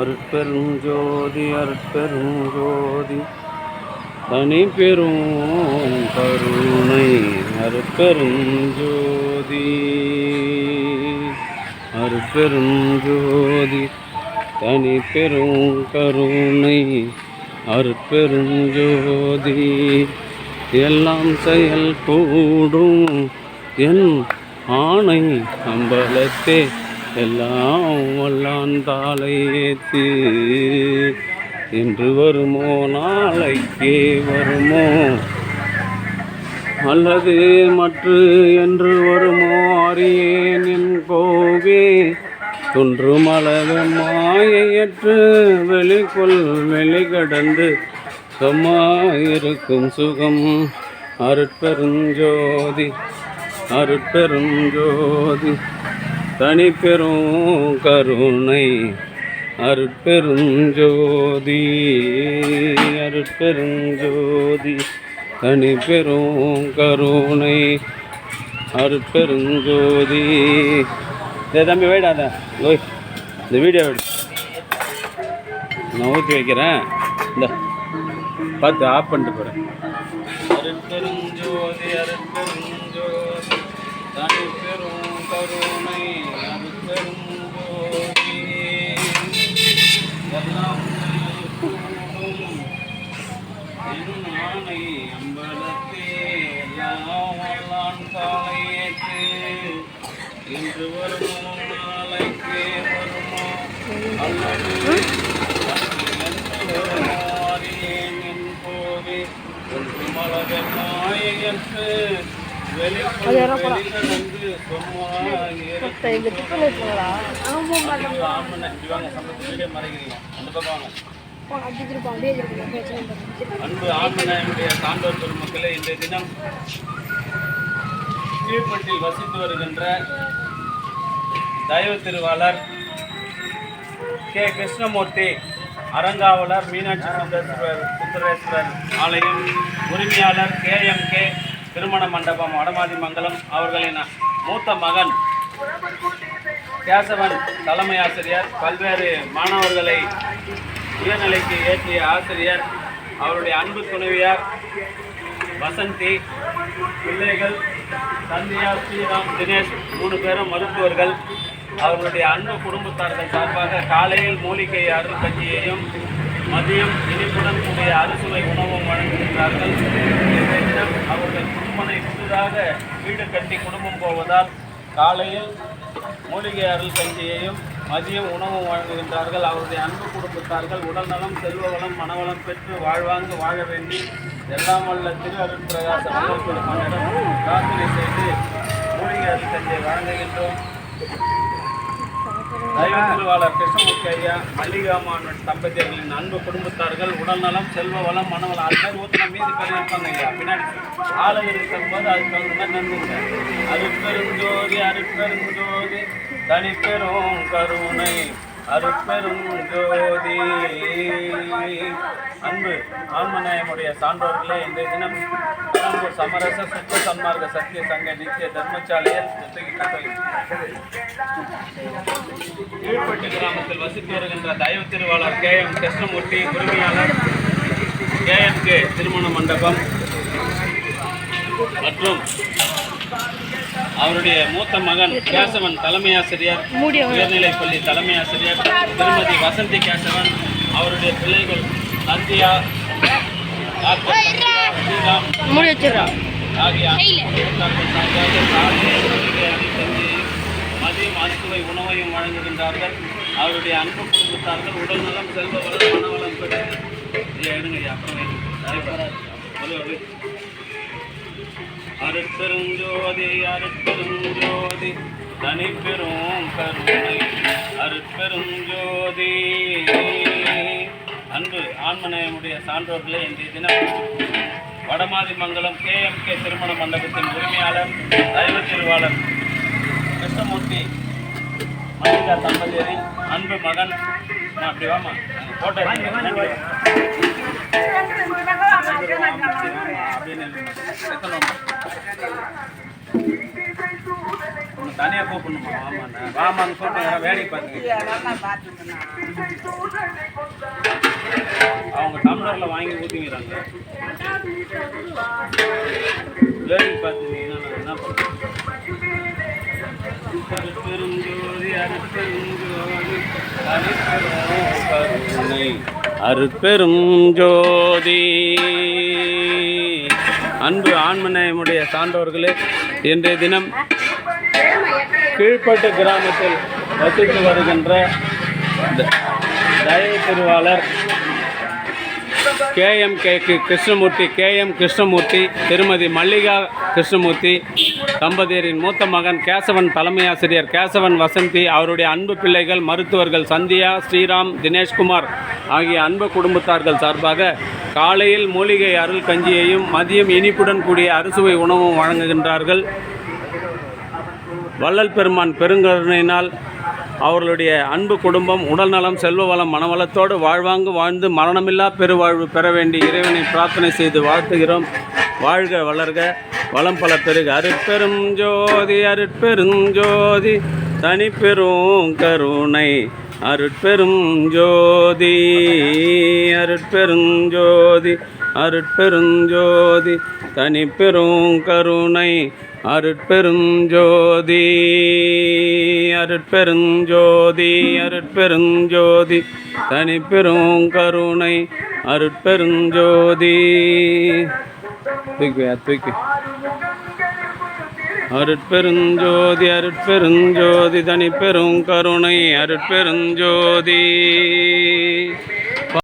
அருட்பெருஞ்சோதி அருட்பெருஞ்சோதி தனி பெரும் கருணை அருட்பெருஞ்சோதி அருட்பெருஞ்சோதி தனி பெரும் கருணை அருட்பெருஞ்சோதி எல்லாம் செயல் கூடும் என் ஆணை அம்பலத்தே எல்லாம் வல்லான் தாளை ஏத்து என்று வருமோ நாளைக்கே வருமோ அல்லது மற்ற என்று வருமோ அறியேன் என் கோவே தொன்றுமளவ மாயையற்று வெளிக்கொள் வெளிக்கடந்து சும்மாயிருக்கும் சுகம் அருட்பெருஞ்சோதி அருட்பெருஞ்சோதி தனி பெரும் கருணை அருட்பெருஞ்சோதி அருட்பெருஞ்சோதி தனி பெரும் கருணை அருட்பெருஞ்சோதி. தம்பி வைடாத ஓய், இந்த வீடியோ நான் ஊற்றி வைக்கிறேன், இந்த பார்த்து ஆஃப் பண்ணிட்டு போகிறேன். அருட்பெருஞ்சோதி அருட்பெருஞ்சோதி தனி பெரும் கருணை அருட்பெருஞ்சோதி எல்லாம் ஆணை அம்பலத்தே எல்லாம் வல்லான் தாளை ஏற்று இன்று வருமோ நாளைக்கே வருமோ அல்லது அறியேன் என் போவே ஒன்று மலர் மாயையற்று வெளிக்கடந்து சும்மா அன்பு ஆன்மநாயனுடைய சான்றோர் பெருமக்களே, இன்றைய தினம் கீழ்பட்டில் வசித்து வருகின்ற தயவு திருவாளர் கே கிருஷ்ணமூர்த்தி, அறங்காவலர் மீனாட்சி சுந்தரேஸ்வரர் ஆலயம் உரிமையாளர் KMK திருமண மண்டபம் வடமாதிமங்கலம் அவர்களின் மூத்த மகன் கேசவன் தலைமை ஆசிரியர், பல்வேறு மாணவர்களை உயர்நிலைக்கு ஏற்றிய ஆசிரியர், அவருடைய அன்பு துணைவியார் வசந்தி, பிள்ளைகள் சந்தியா, ஸ்ரீராம், தினேஷ் 3 பேரும் மருத்துவர்கள். அவர்களுடைய அன்பு குடும்பத்தார்கள் சார்பாக காலையில் மூலிகை அருள் கஞ்சியையும் மதியம் இனிப்புடன் கூடிய அறுசுவை உணவும் வழங்குகின்றார்கள். இன்றைய தினம் அவர்கள் குடும்பனை புதிதாக வீடு கட்டி குடும்பம் போவதால் காலையில் மூலிகை அருள் கஞ்சியையும் மதியம் உணவும் வழங்குகின்றார்கள். அவருடைய அன்பு குடும்பத்தார்கள் உடல் நலம், செல்வ வளம், மனவளம் பெற்று வாழ்வாங்கு வாழ வேண்டி எல்லாம் வல்ல திரு அருட்பிரகாச பெருமானிடம் பிரார்த்தனை செய்து மூலிகை அருள் கஞ்சியை வழங்குகின்றோம். தயவு திருவாளர் கிருஷ்ணமூர்த்தி ஐயா, மல்லிகாமான் தம்பதியர்களின் அன்பு குடும்பத்தார்கள் உடல் நலம், செல்வ வளம், மனவளம் அது மாதிரி ஊற்றின மீதி பேர் இருப்பாங்க ஐயா. பின்னாடி ஆளுநர் இருக்கும்போது அதுக்கு தகுந்த மாதிரி நன்றுங்க. அருட்பெருஞ்சோதி அருட்பெருஞ்சோதி தனி பெரும் கருணை அருட்பெருஞ்சோதி. அன்பு ஆன்மநாயனுடைய சான்றோர்களே, இன்றைய தினம் கடம்பூர் சமரச சுத்த சன்மார்க்க சத்திய சங்க நித்திய தர்மசாலையில் கீழ்பட்டி கிராமத்தில் வசித்து வருகின்ற தயவு திருவாளர் KM கிருஷ்ணமூர்த்தி, உரிமையாளர் KMK திருமண மண்டபம் மற்றும் அவருடைய மூத்த மகன் கேசவன் தலைமை ஆசிரியர், உயர்நிலைப்பள்ளி தலைமை ஆசிரியர் திருமதி வசந்தி கேசவன், அவருடைய பிள்ளைகள் சந்தியா, ஆகிய மதியம் அறுசுவை உணவையும் வழங்குகின்றார்கள். அவருடைய அன்பு குடும்பத்தார்கள் உடல் நலம், செல்வ வளம், மனவளம் பெற்று எடுங்க அப்புறம் அருட்பெருஞ்சோதி அருட்பெருஞ்சோதி தனி பெரும் கருணை அருட்பெருஞ்சோதி. அன்பு ஆன்மநாயனுடைய சான்றோர்களே, இன்றைய தினம் வடமாதிமங்கலம் KMK திருமண மண்டபத்தின் உரிமையாளர் தயவு திருவாளர் கிருஷ்ணமூர்த்தி மல்லிகா தம்பதியரின் அன்பு மகன், அப்படி வாமா போட்டோ அப்படின்னு உன்னை தனியாக கூப்பிடணுமா? வாமாண்ணா வாமான்னு சொல்லுங்க, வேலைக்கு பார்த்துக்க. அவங்க டம்ளரில் வாங்கி ஊற்றிக்கிறாங்க. வேலைக்கு பார்த்துக்கிங்கன்னா நான் என்ன பண்ணுறேன்? அருட்பெருஞ்சோதி அருட்பெரும் ஜோதி. அன்பு ஆன்மநேயமுடைய சான்றோர்களே, இன்றைய தினம் கீழ்பட்டு கிராமத்தில் வசித்து வருகின்ற தயவு திருவாளர் KM கிருஷ்ணமூர்த்தி, திருமதி மல்லிகா கிருஷ்ணமூர்த்தி தம்பதியரின் மூத்த மகன் கேசவன், தலைமை ஆசிரியர் கேசவன் வசந்தி, அவருடைய அன்பு பிள்ளைகள் மருத்துவர்கள் சந்தியா, ஸ்ரீராம், தினேஷ்குமார் ஆகிய அன்பு குடும்பத்தார்கள் சார்பாக காலையில் மூலிகை அருள் கஞ்சியையும் மதியம் இனிப்புடன் கூடிய அறுசுவை உணவும் வழங்குகின்றார்கள். வள்ளல் பெருமான் பெருங்கருணையினால் அவர்களுடைய அன்பு குடும்பம் உடல்நலம், செல்வ வளம், மனவளத்தோடு வாழ்வாங்கு வாழ்ந்து மரணமில்லா பெருவாழ்வு பெற வேண்டி இறைவனை பிரார்த்தனை செய்து வாழ்த்துகிறோம். வாழ்க வளர்க, வளம் பல பெருக. அருட்பெரும் ஜோதி தனிப்பெரும் கருணை. அருட்பெரும் ஜோதி தனிப்பெரும் கருணை. அருட்பெரும் ஜோதி தனிப்பெரும் கருணை. அருட்பெரும் ஜோதி அருட்பெருஞ்சோதி தனிப்பெரும் கருணை. அருட்பெருஞ்சோதி.